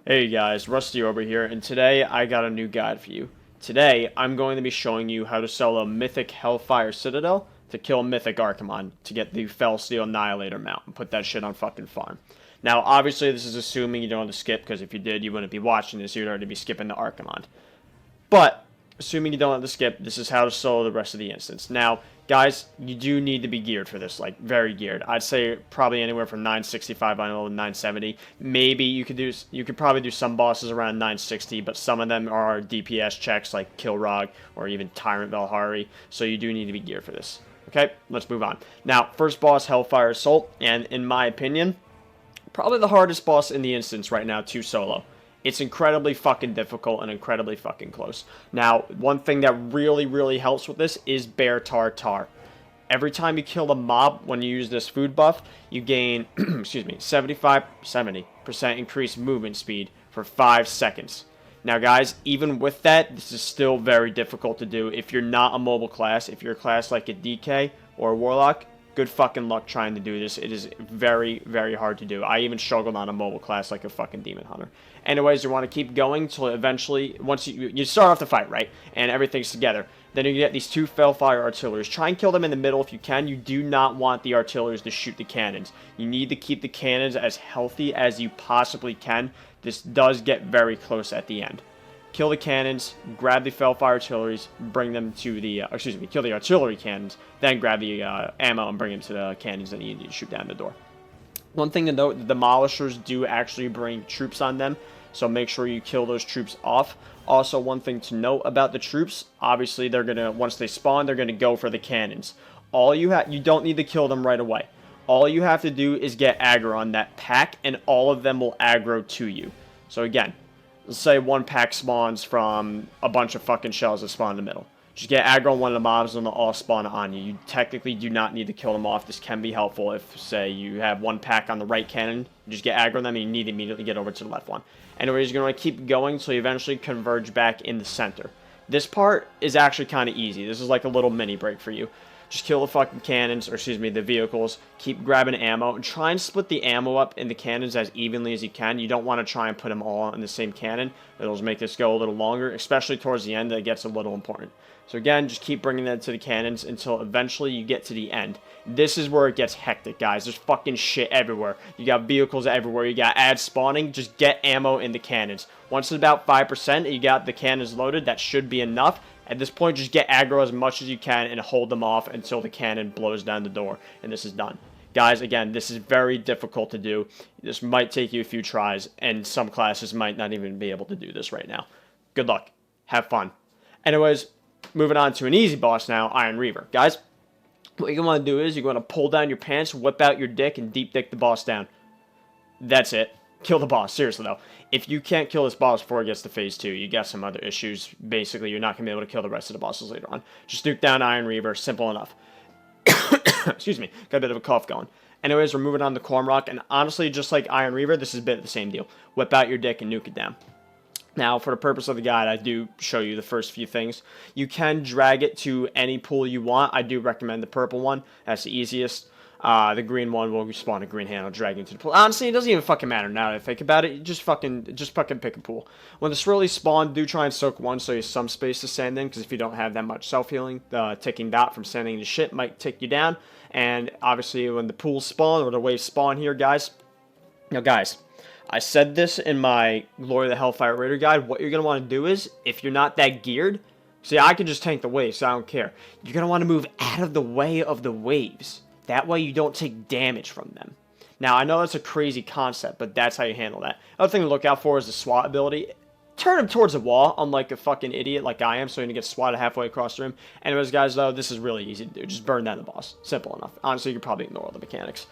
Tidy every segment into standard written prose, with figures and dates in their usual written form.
Hey guys, Rusty over here, and today I got a new guide for you. Today, I'm going to be showing you how to sell a Mythic Hellfire Citadel to kill Mythic Archimonde to get the Fel Steel Annihilator mount and put that shit on fucking farm. Now, obviously, this is assuming you don't have to skip, because if you did, you wouldn't be watching this, you'd already be skipping the Archimonde. But, assuming you don't have to skip, this is how to solo the rest of the instance. Now, guys, you do need to be geared for this, like, very geared. I'd say probably anywhere from 965 on level to 970. Maybe you could probably do some bosses around 960, but some of them are DPS checks like Kilrogg or even Tyrant Velhari, so you do need to be geared for this. Okay, let's move on. Now, first boss, Hellfire Assault, and in my opinion, probably the hardest boss in the instance right now to solo. It's incredibly fucking difficult and incredibly fucking close. Now, one thing that really helps with this is Bear Tartar. Every time you kill a mob when you use this food buff, you gain, excuse me, 70% increased movement speed for 5 seconds. Now, guys, even with that, this is still very difficult to do. If you're not a mobile class, if you're a class like a DK or a Warlock, good fucking luck trying to do this. It is very hard to do. I even struggled on a mobile class like a fucking Demon Hunter. Anyways, you want to keep going till eventually, once you start off the fight, right? And everything's together. Then you get these two Hellfire Artilleries. Try and kill them in the middle if you can. You do not want the Artilleries to shoot the cannons. You need to keep the cannons as healthy as you possibly can. This does get very close at the end. Kill the cannons, grab the Hellfire Artilleries, bring them to the, kill the artillery cannons, then grab the ammo and bring them to the cannons that you need to shoot down the door. One thing to note, the Demolishers do actually bring troops on them, so make sure you kill those troops off. Also, one thing to note about the troops, obviously they're going to, once they spawn, they're going to go for the cannons. You don't need to kill them right away. All you have to do is get aggro on that pack, and all of them will aggro to you. So again, let's say one pack spawns from a bunch of fucking shells that spawn in the middle. Just get aggro on one of the mobs and they'll all spawn on you. You technically do not need to kill them off. This can be helpful if, say, you have one pack on the right cannon. You just get aggro on them and you need to immediately get over to the left one. Anyways, you're going to keep going until you eventually converge back in the center. This part is actually kind of easy. This is like a little mini break for you. Just kill the fucking cannons, or excuse me, the vehicles. Keep grabbing ammo. And try and split the ammo up in the cannons as evenly as you can. You don't want to try and put them all in the same cannon. It'll make this go a little longer, especially towards the end. That gets a little important. So again, just keep bringing that to the cannons until eventually you get to the end. This is where it gets hectic, guys. There's fucking shit everywhere. You got vehicles everywhere. You got ads spawning. Just get ammo in the cannons. Once it's about 5% and you got the cannons loaded, that should be enough. At this point, just get aggro as much as you can and hold them off until the cannon blows down the door, and this is done. Guys, again, this is very difficult to do. This might take you a few tries, and some classes might not even be able to do this right now. Good luck. Have fun. Anyways, moving on to an easy boss now, Iron Reaver. Guys, what you're going to do is you're going to pull down your pants, whip out your dick, and deep dick the boss down. That's it. Kill the boss. Seriously, though. If you can't kill this boss before it gets to phase 2, you got some other issues. Basically, you're not going to be able to kill the rest of the bosses later on. Just nuke down Iron Reaver. Simple enough. Excuse me. Got a bit of a cough going. Anyways, we're moving on to Kormrok. And honestly, just like Iron Reaver, this is a bit of the same deal. Whip out your dick and nuke it down. Now, for the purpose of the guide, I do show you the first few things. You can drag it to any pool you want. I do recommend the purple one. That's the easiest. The green one will spawn a green handle, drag you into the pool. Honestly, it doesn't even fucking matter now that I think about it. Just fucking pick a pool. When the swirlies spawn, do try and soak one so you have some space to stand in, because if you don't have that much self-healing, the ticking dot from standing in the shit might tick you down. And obviously, when the pools spawn, or the waves spawn here, guys. Now, guys, I said this in my Glory of the Hellfire Raider guide. What you're going to want to do is, if you're not that geared, see, I can just tank the waves, so I don't care. You're going to want to move out of the way of the waves. That way you don't take damage from them. Now, I know that's a crazy concept, but that's how you handle that. Other thing to look out for is the SWAT ability. Turn him towards the wall, unlike a fucking idiot like I am, so you're going to get swatted halfway across the room. Anyways, guys, though, this is really easy to do. Just burn down the boss. Simple enough. Honestly, you can probably ignore all the mechanics.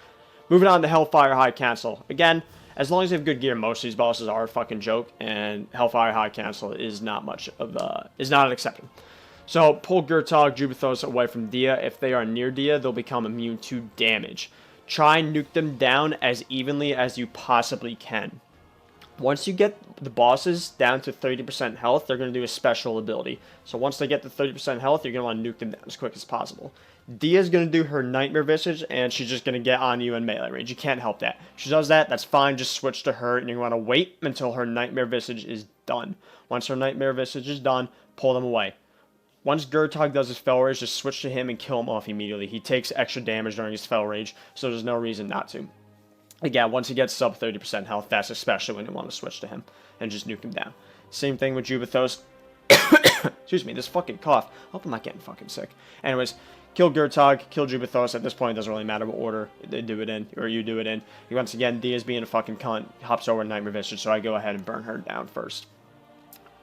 Moving on to Hellfire High Council. Again, as long as you have good gear, most of these bosses are a fucking joke, and Hellfire High Council is not an exception. So, pull Gurtog, Jubathos away from Dia. If they are near Dia, they'll become immune to damage. Try and nuke them down as evenly as you possibly can. Once you get the bosses down to 30% health, they're going to do a special ability. So once they get to 30% health, you're going to want to nuke them down as quick as possible. Dia's going to do her Nightmare Visage, and she's just going to get on you in melee range. You can't help that. If she does that, that's fine. Just switch to her, and you want to wait until her Nightmare Visage is done. Once her Nightmare Visage is done, pull them away. Once Xhul'horac does his Fel Rage, just switch to him and kill him off immediately. He takes extra damage during his Fel Rage, so there's no reason not to. Again, once he gets sub 30% health, that's especially when you want to switch to him and just nuke him down. Same thing with Jubathos. Excuse me, this fucking cough. I hope I'm not getting fucking sick. Anyways, kill Xhul'horac, kill Jubathos. At this point, it doesn't really matter what order they do it in, or you do it in. Once again, Dia's being a fucking cunt, hops over Nightmare Visage, so I go ahead and burn her down first.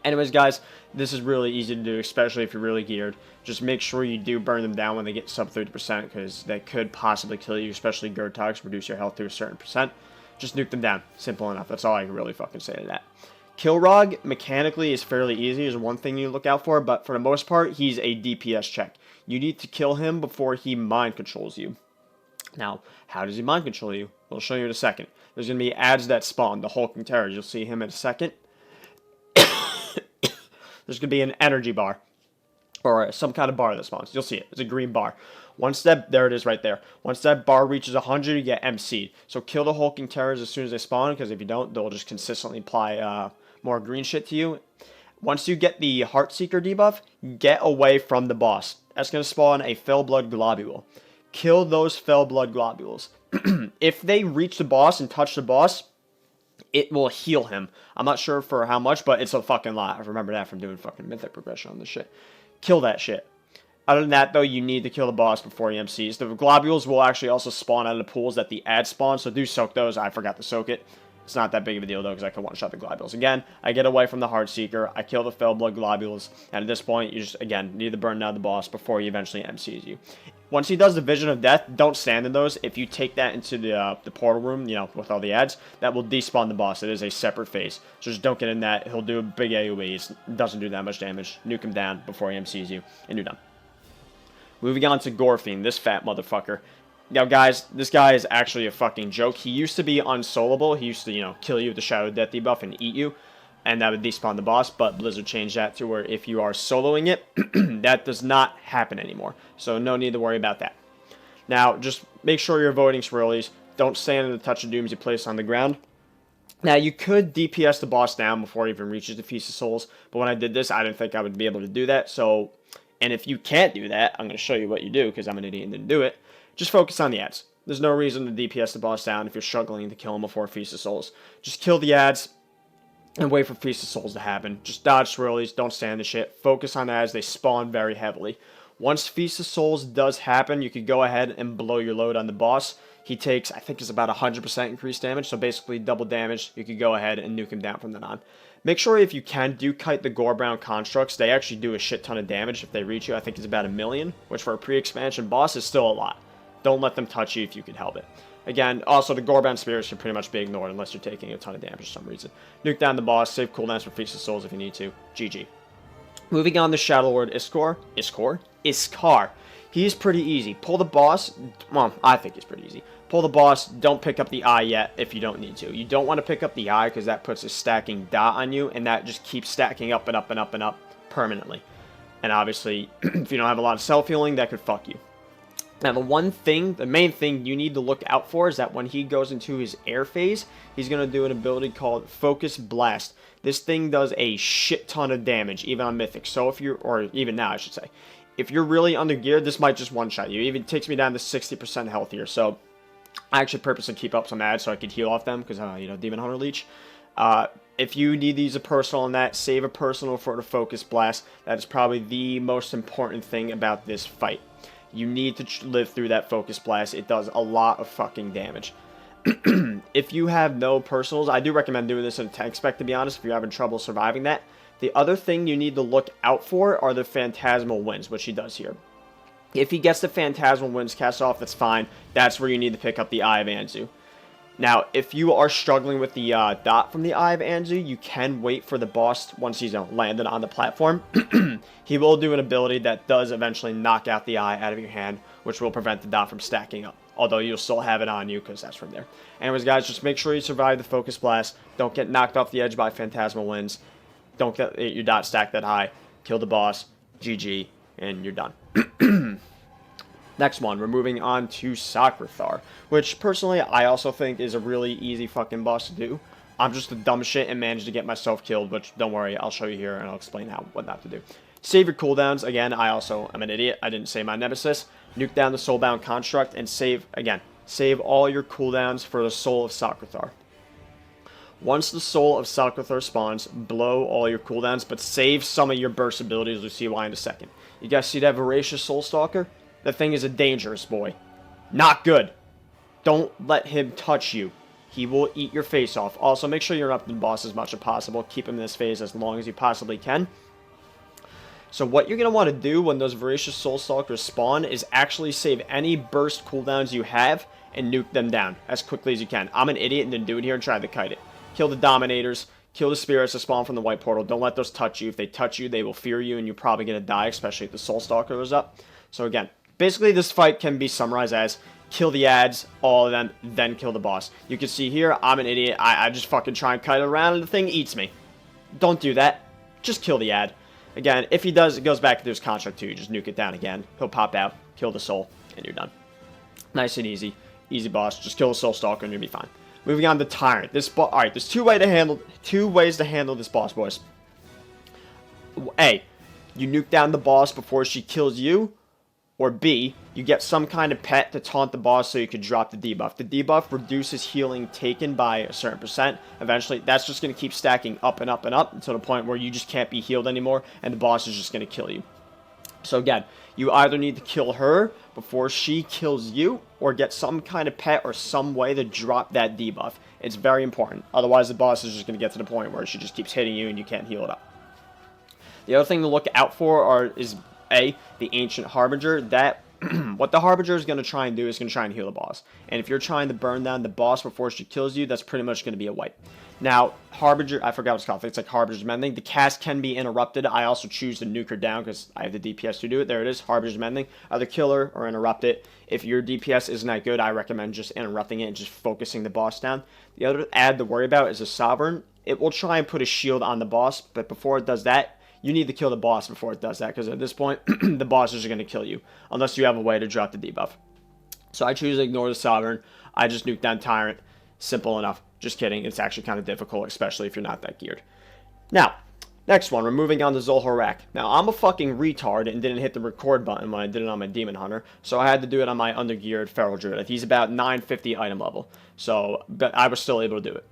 Anyways, guys, this is really easy to do, especially if you're really geared. Just make sure you do burn them down when they get sub 30%, because they could possibly kill you, especially Xhul'horac, reduce your health to a certain percent. Just nuke them down. Simple enough. That's all I can really fucking say to that. Kilrogg, mechanically, is fairly easy. Is one thing you look out for, but for the most part, he's a DPS check. You need to kill him before he mind controls you. Now, how does he mind control you? We'll show you in a second. There's going to be ads that spawn, the Hulking Terrors. You'll see him in a second. There's going to be an energy bar, or some kind of bar that spawns. You'll see it. It's a green bar. Once that, there it is right there. Once that bar reaches 100, you get MC'd. So kill the Hulking Terrors as soon as they spawn, because if you don't, they'll just consistently apply more green shit to you. Once you get the Heartseeker debuff, get away from the boss. That's going to spawn a Fel Blood Globule. Kill those Fel Blood Globules. If they reach the boss and touch the boss, it will heal him. I'm not sure for how much, but it's a fucking lot. I remember that from doing fucking Mythic progression on this shit. Kill that shit. Other than that, though, you need to kill the boss before he MCs. The globules will actually also spawn out of the pools that the ads spawn, so do soak those. I forgot to soak it. It's not that big of a deal, though, because I can one-shot the globules. Again, I get away from the Heartseeker. I kill the Fel Blood Globules. And at this point, you just, again, need to burn down the boss before he eventually MCs you. Once he does the Vision of Death, don't stand in those. If you take that into the portal room, you know, with all the ads, that will despawn the boss. It is a separate phase. So just don't get in that. He'll do a big AoE. It doesn't do that much damage. Nuke him down before he MCs you, and you're done. Moving on to Gorefiend, this fat motherfucker. Now, guys, this guy is actually a fucking joke. He used to be unsolable. He used to, you know, kill you with the Shadow Death debuff and eat you, and that would despawn the boss, but Blizzard changed that to where if you are soloing it, that does not happen anymore. So no need to worry about that. Now, just make sure you're avoiding swirlies. Don't stand in the Touch of Dooms you place on the ground. Now, you could DPS the boss down before he even reaches the Feast of Souls, but when I did this, I didn't think I would be able to do that, so... And if you can't do that, I'm going to show you what you do, because I'm an idiot and didn't do it. Just focus on the ads. There's no reason to DPS the boss down if you're struggling to kill him before Feast of Souls. Just kill the ads and wait for Feast of Souls to happen. Just dodge swirlies, don't stand the shit. Focus on ads, they spawn very heavily. Once Feast of Souls does happen, you could go ahead and blow your load on the boss. He takes, I think it's about 100% increased damage, so basically double damage. You could go ahead and nuke him down from then on. Make sure if you can do kite the Gorefiend constructs, they actually do a shit ton of damage if they reach you. I think it's about 1 million, which for a pre-expansion boss is still a lot. Don't let them touch you if you can help it. Again, also the Gorefiend spirits should pretty much be ignored unless you're taking a ton of damage for some reason. Nuke down the boss, save cooldowns for Feast of Souls if you need to. GG. Moving on to Shadow Lord Iskar. He's pretty easy. Pull the boss. Well, I think he's pretty easy. Pull the boss. Don't pick up the eye yet if you don't need to. You don't want to pick up the eye because that puts a stacking dot on you, and that just keeps stacking up and up and up and up permanently. And obviously, if you don't have a lot of self-healing, that could fuck you. Now, the main thing you need to look out for is that when he goes into his air phase, he's going to do an ability called Focus Blast. This thing does a shit ton of damage, even on Mythic. So if you're, or even now, I should say. If you're really under geared, this might just one-shot you. It even takes me down to 60% health here. So I actually purposely keep up some ads so I could heal off them because, you know, Demon Hunter Leech. If you need to use a personal on that, save a personal for the Focus Blast. That is probably the most important thing about this fight. You need to live through that Focus Blast. It does a lot of fucking damage. If you have no personals, I do recommend doing this in a tank spec, to be honest, if you're having trouble surviving that. The other thing you need to look out for are the Phantasmal Winds, which he does here. If he gets the Phantasmal Winds cast off, that's fine. That's where you need to pick up the Eye of Anzu. Now, if you are struggling with the dot from the Eye of Anzu, you can wait for the boss once he's landed on the platform. He will do an ability that does eventually knock out the eye out of your hand, which will prevent the dot from stacking up. although you'll still have it on you because that's from there. Anyways, guys, just make sure you survive the Focus Blast. Don't get knocked off the edge by Phantasmal Winds. Don't get your dot stack that high. Kill the boss. GG. And you're done. Next one, we're moving on to Socrethar, which personally I also think is a really easy fucking boss to do. I'm just a dumb shit and managed to get myself killed, but don't worry, I'll show you here and I'll explain what not to do. Save your cooldowns. Again, I also am an idiot. I didn't save my Nemesis. Nuke down the Soulbound Construct and save all your cooldowns for the Soul of Socrethar. Once the Soul of Socrethar spawns, blow all your cooldowns, but save some of your burst abilities. We'll see why in a second. You guys see that Voracious Soulstalker? That thing is a dangerous boy. Not good. Don't let him touch you. He will eat your face off. Also, make sure you're up to the boss as much as possible. Keep him in this phase as long as you possibly can. So what you're going to want to do when those Voracious Soulstalkers spawn is actually save any burst cooldowns you have and nuke them down as quickly as you can. I'm an idiot and didn't do it here and tried to kite it. Kill the Dominators. Kill the spirits that spawn from the white portal. Don't let those touch you. If they touch you, they will fear you and you're probably going to die, especially if the Soulstalker is up. So again, basically this fight can be summarized as kill the ads, all of them, then kill the boss. You can see here, I'm an idiot. I just fucking try and kite it around and the thing eats me. Don't do that. Just kill the ad. Again, if he does, it goes back to his construct too. You just nuke it down again. He'll pop out, kill the soul, and you're done. Nice and easy. Easy boss. Just kill the Soulstalker and you'll be fine. Moving on to Tyrant. Alright, there's two ways to handle this boss, boys. A, you nuke down the boss before she kills you. Or B, you get some kind of pet to taunt the boss so you can drop the debuff. The debuff reduces healing taken by a certain percent. Eventually, that's just going to keep stacking up and up and up until the point where you just can't be healed anymore and the boss is just going to kill you. So again, you either need to kill her before she kills you or get some kind of pet or some way to drop that debuff. It's very important. Otherwise, the boss is just going to get to the point where she just keeps hitting you and you can't heal it up. The other thing to look out for is the Ancient Harbinger. That what the Harbinger is going to try and do is going to try and heal the boss. And if you're trying to burn down the boss before she kills you, that's pretty much going to be a wipe. Now, Harbinger, I forgot what it's called. I think it's like Harbinger's Mending. The cast can be interrupted. I also choose to nuke her down because I have the DPS to do it. There it is, Harbinger's Mending. Either kill her or interrupt it. If your DPS isn't that good, I recommend just interrupting it and just focusing the boss down. The other ad to worry about is a Sovereign. It will try and put a shield on the boss, but before it does that, you need to kill the boss before it does that, because at this point, the bosses are going to kill you, unless you have a way to drop the debuff. So I choose to ignore the Sovereign. I just nuke down Tyrant. Simple enough. Just kidding. It's actually kind of difficult, especially if you're not that geared. Now, next one. We're moving on to Xhul'horac. Now, I'm a fucking retard and didn't hit the record button when I did it on my Demon Hunter, so I had to do it on my undergeared Feral Druid. He's about 950 item level, so but I was still able to do it.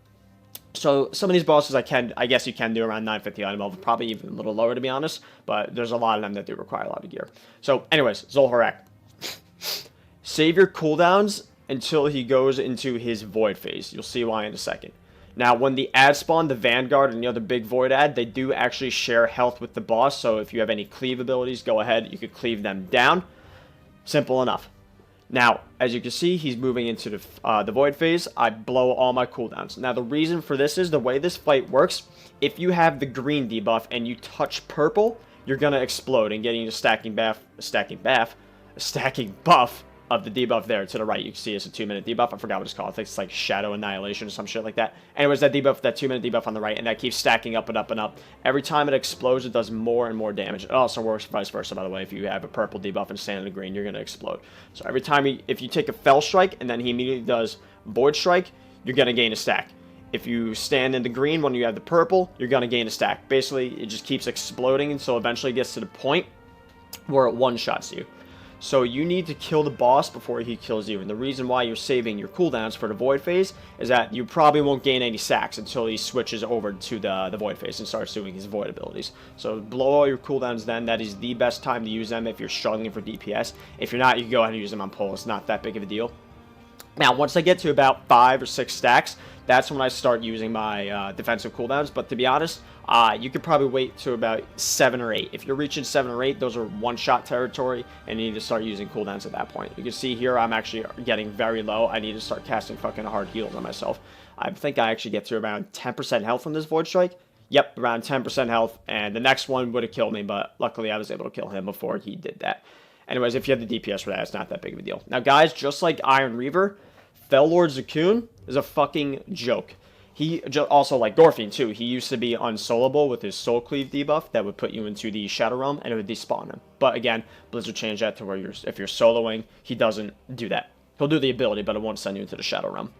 So some of these bosses I guess you can do around 950 item level, probably even a little lower to be honest, but there's a lot of them that do require a lot of gear. So anyways, Xhul'horac. Save your cooldowns until he goes into his void phase. You'll see why in a second. Now, when the ad spawn, the Vanguard and the other big void ad, they do actually share health with the boss, so if you have any cleave abilities, go ahead, you could cleave them down. Simple enough. Now, as you can see, he's moving into the void phase. I blow all my cooldowns. Now, the reason for this is the way this fight works. If you have the green debuff and you touch purple, you're going to explode and getting a stacking buff of the debuff there to the right. You can see it's a 2-minute debuff. I forgot what it's called. I think it's like Shadow Annihilation or some shit like that. Anyways, that debuff, that 2-minute debuff on the right, and that keeps stacking up and up and up. Every time it explodes, it does more and more damage. It also works vice versa, by the way. If you have a purple debuff and stand in the green, you're going to explode. So every time, if you take a Fel Strike and then he immediately does Void Strike, you're going to gain a stack. If you stand in the green when you have the purple, you're going to gain a stack. Basically, it just keeps exploding until eventually it gets to the point where it one-shots you. So you need to kill the boss before he kills you. And the reason why you're saving your cooldowns for the void phase is that you probably won't gain any stacks until he switches over to the void phase and starts doing his void abilities. So blow all your cooldowns then. That is the best time to use them if you're struggling for DPS. If you're not, you can go ahead and use them on pull. It's not that big of a deal. Now, once I get to about 5 or 6 stacks, that's when I start using my defensive cooldowns. But to be honest, you could probably wait to about 7 or 8. If you're reaching 7 or 8, those are one-shot territory, and you need to start using cooldowns at that point. You can see here I'm actually getting very low. I need to start casting fucking hard heals on myself. I think I actually get to around 10% health from this Void Strike. Yep, around 10% health, and the next one would have killed me, but luckily I was able to kill him before he did that. Anyways, if you have the DPS for that, it's not that big of a deal. Now, guys, just like Iron Reaver, Fel Lord Zakuun is a fucking joke. He also, like Gorefiend too, he used to be unsoloable with his Soul Cleave debuff that would put you into the Shadow Realm and it would despawn him. But again, Blizzard changed that to where if you're soloing, he doesn't do that. He'll do the ability, but it won't send you into the Shadow Realm.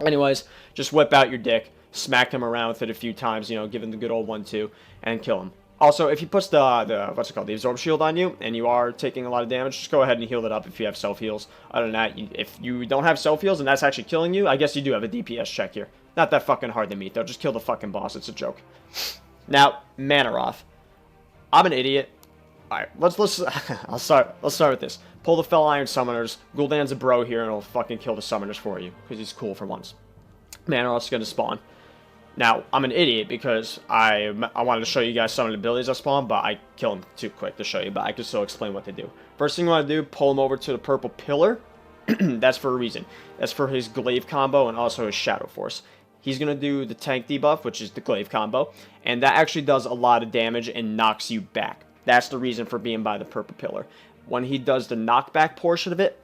Anyways, just whip out your dick, smack him around with it a few times, you know, give him the good old 1-2, and kill him. Also, if he puts the Absorb Shield on you, and you are taking a lot of damage, just go ahead and heal it up if you have self-heals. Other than that, if you don't have self-heals and that's actually killing you, I guess you do have a DPS check here. Not that fucking hard to meet, though. Just kill the fucking boss. It's a joke. Now, Mannoroth. I'm an idiot. Alright, let's I'll start with this. Pull the Fel Iron Summoners. Gul'dan's a bro here, and he'll fucking kill the Summoners for you, because he's cool for once. Mannoroth's gonna spawn. Now, I'm an idiot because I wanted to show you guys some of the abilities I spawn, but I kill him too quick to show you, but I can still explain what they do. First thing you want to do, pull him over to the purple pillar. That's for a reason. That's for his glaive combo and also his Shadow Force. He's going to do the tank debuff, which is the glaive combo, and that actually does a lot of damage and knocks you back. That's the reason for being by the purple pillar. When he does the knockback portion of it,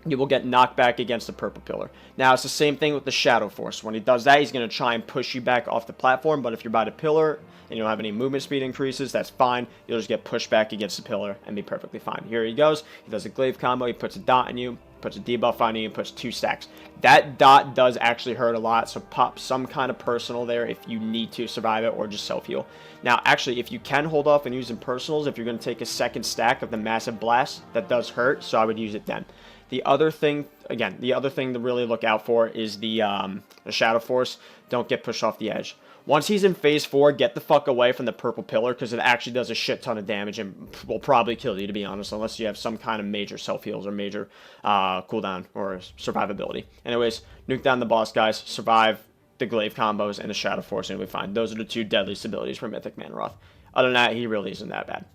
you will get knocked back against the purple pillar. Now, it's the same thing with the Shadow Force. When he does that, he's going to try and push you back off the platform, but if you're by the pillar and you don't have any movement speed increases, that's fine. You'll just get pushed back against the pillar and be perfectly fine. Here he goes. He does a glaive combo. He puts a dot on you, puts a debuff on you, and puts 2 stacks. That dot does actually hurt a lot, so pop some kind of personal there if you need to survive it, or just self-heal. Now, actually, if you can hold off and using personals, if you're going to take a second stack of the Massive Blast, that does hurt, so I would use it then. The other thing, again, the other thing to really look out for is the Shadow Force. Don't get pushed off the edge. Once he's in phase 4, get the fuck away from the purple pillar, because it actually does a shit ton of damage and will probably kill you, to be honest, unless you have some kind of major self-heals or major cooldown or survivability. Anyways, nuke down the boss, guys, survive the glaive combos and the Shadow Force, and you'll be fine. Those are the 2 deadliest abilities for Mythic Mannoroth. Other than that, he really isn't that bad.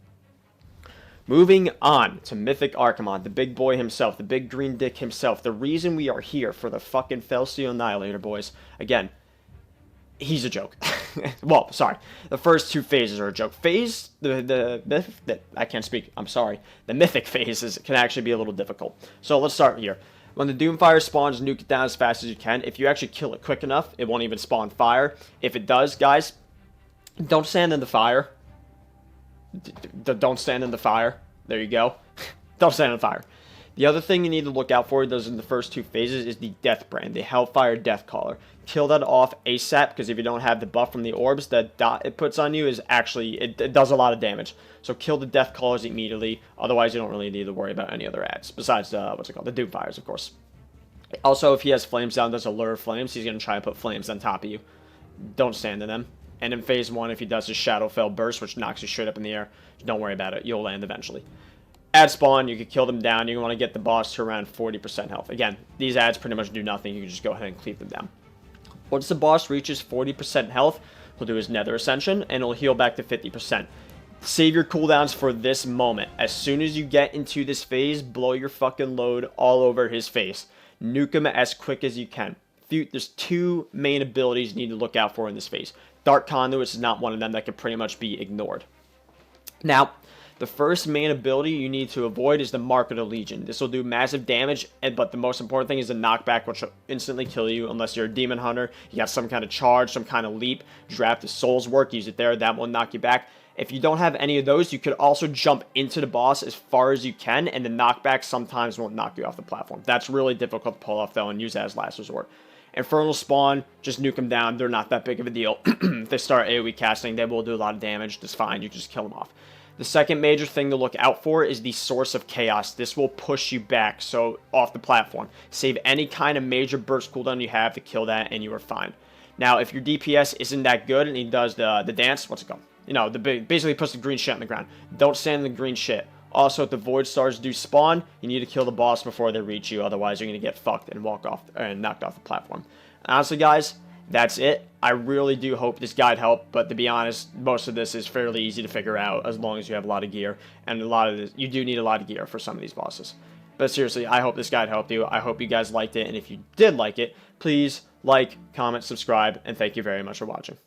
Moving on to Mythic Archimonde, the big boy himself, the big green dick himself, the reason we are here for the fucking Felsteel Annihilator, boys. Again, he's a joke. Well, sorry. The first 2 phases are a joke. I can't speak. I'm sorry. The Mythic phases can actually be a little difficult. So let's start here. When the Doomfire spawns, nuke it down as fast as you can. If you actually kill it quick enough, it won't even spawn fire. If it does, guys, don't stand in the fire. Don't stand in the fire. There you go. Don't stand in the fire. The other thing you need to look out for, those in the first 2 phases, is the Death Brand, the Hellfire Deathcaller. Kill that off ASAP, because if you don't have the buff from the orbs, that dot it puts on you is actually, it does a lot of damage. So kill the Deathcallers immediately, otherwise you don't really need to worry about any other ads, besides, the Doomfires, of course. Also, if he has Flames down, does a Lure of Flames, he's going to try and put Flames on top of you. Don't stand in them. And in phase 1, if he does his Shadowfell Burst, which knocks you straight up in the air, don't worry about it. You'll land eventually. At spawn, you can kill them down. You want to get the boss to around 40% health. Again, these ads pretty much do nothing. You can just go ahead and cleave them down. Once the boss reaches 40% health, he'll do his Nether Ascension, and he'll heal back to 50%. Save your cooldowns for this moment. As soon as you get into this phase, blow your fucking load all over his face. Nuke him as quick as you can. There's 2 main abilities you need to look out for in this phase. Dark Conduits is not one of them that can pretty much be ignored. Now, the first main ability you need to avoid is the Mark of the Legion. This will do massive damage, but the most important thing is the knockback, which will instantly kill you unless you're a Demon Hunter. You got some kind of charge, some kind of leap, draft the Soul's Work, use it there, that will knock you back. If you don't have any of those, you could also jump into the boss as far as you can, and the knockback sometimes won't knock you off the platform. That's really difficult to pull off, though, and use that as last resort. Infernal Spawn, just nuke them down. They're not that big of a deal. If they start AoE casting, they will do a lot of damage. That's fine. You can just kill them off. The second major thing to look out for is the Source of Chaos. This will push you back, so off the platform. Save any kind of major burst cooldown you have to kill that, and you are fine. Now, if your DPS isn't that good and he does the dance, what's it called? You know, basically puts the green shit on the ground. Don't stand in the green shit. Also, if the Void Stars do spawn, you need to kill the boss before they reach you. Otherwise, you're going to get fucked and walk off and knocked off the platform. Honestly, guys, that's it. I really do hope this guide helped, but to be honest, most of this is fairly easy to figure out as long as you have a lot of gear. And a lot of this, you do need a lot of gear for some of these bosses. But seriously, I hope this guide helped you. I hope you guys liked it. And if you did like it, please like, comment, subscribe, and thank you very much for watching.